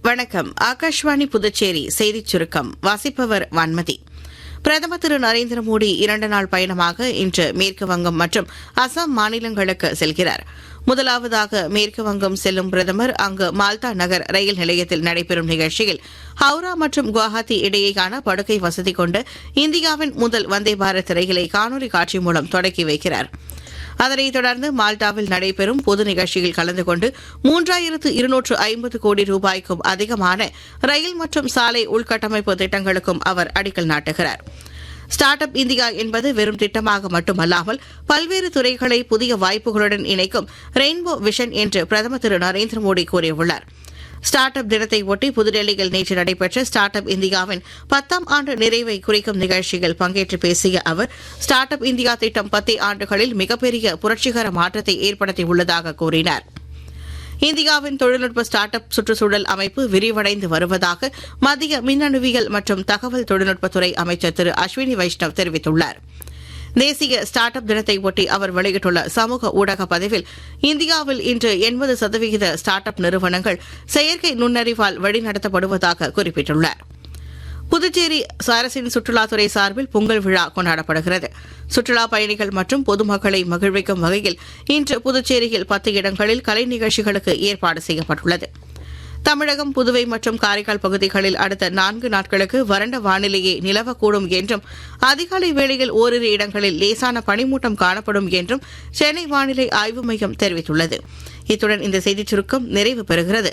வணக்கம். ஆகாஷ்வாணி புதுச்சேரி செய்திச் சுருக்கம் வாசிப்பவர் வான்மதி. பிரதமர் திரு நரேந்திர மோடி 2 நாள் பயணமாக இன்று மேற்கு வங்கம் மற்றும் அசாம் மாநிலங்களுக்கு செல்கிறார். முதலாவதாக மேற்கு வங்கம் செல்லும் பிரதமர் அங்கு மால்டா நகர் ரயில் நிலையத்தில் நடைபெறும் நிகழ்ச்சியில் ஹவுரா மற்றும் குவஹாத்தி இடையேயான படுக்கை வசதி கொண்ட இந்தியாவின் முதல் வந்தே பாரத் ரயிலை காணொலி காட்சி மூலம் தொடக்கி வைக்கிறார். அதனைத் தொடர்ந்து மால்டாவில் நடைபெறும் பொது நிகழ்ச்சியில் கலந்து கொண்டு 3250 கோடி ரூபாய்க்கும் அதிகமான ரயில் மற்றும் சாலை உள்கட்டமைப்பு திட்டங்களுக்கும் அவர் அடிக்கல் நாட்டுகிறார். ஸ்டார்ட் அப் இந்தியா என்பது வெறும் திட்டமாக மட்டுமல்லாமல் பல்வேறு துறைகளை புதிய வாய்ப்புகளுடன் இணைக்கும் ரெயின்போ விஷன் என்று பிரதமர் திரு நரேந்திர மோடி கூறியுள்ளார். ஸ்டார்ட் அப் தினத்தை ஒட்டி புதுடெல்லியில் நேற்று நடைபெற்ற ஸ்டார்ட் அப் இந்தியாவின் 10ஆம் ஆண்டு நிறைவை குறிக்கும் நிகழ்ச்சியில் பங்கேற்று பேசிய அவர், ஸ்டார்ட் அப் இந்தியா திட்டம் 10 ஆண்டுகளில் மிகப்பெரிய புரட்சிகர மாற்றத்தை ஏற்படுத்தியுள்ளதாக கூறினார். இந்தியாவின் தொழில்நுட்ப ஸ்டார்ட் அப் சுற்றுச்சூழல் அமைப்பு விரிவடைந்து வருவதாக மத்திய மின்னணுவியல் மற்றும் தகவல் தொழில்நுட்பத்துறை அமைச்சர் திரு அஸ்வினி வைஷ்ணவ் தெரிவித்துள்ளார். தேசிய ஸ்டார்ட் அப் தினத்தை ஒட்டி அவர் வெளியிட்டுள்ள சமூக ஊடக பதிவில், இந்தியாவில் இன்று 80% ஸ்டார்ட் அப் நிறுவனங்கள் செயற்கை நுண்ணறிவால் வழிநடத்தப்படுவதாக குறிப்பிட்டுள்ளார். புதுச்சேரி அரசின் சுற்றுலாத்துறை சார்பில் பொங்கல் விழா கொண்டாடப்படுகிறது. சுற்றுலா பயணிகள் மற்றும் பொதுமக்களை மகிழ்விக்கும் வகையில் இன்று புதுச்சேரியில் 10 இடங்களில் கலை நிகழ்ச்சிகளுக்கு ஏற்பாடு செய்யப்பட்டுள்ளது. தமிழகம், புதுவை மற்றும் காரைக்கால் பகுதிகளில் அடுத்த 4 நாட்களுக்கு வறண்ட வானிலையே நிலவக்கூடும் என்றும் அதிகாலை வேளையில் ஓரிரு இடங்களில் லேசான பனிமூட்டம் காணப்படும் என்றும் சென்னை வானிலை ஆய்வு மையம் தெரிவித்துள்ளது. இத்துடன் இந்த செய்திச் சுருக்கம் நிறைவு பெறுகிறது.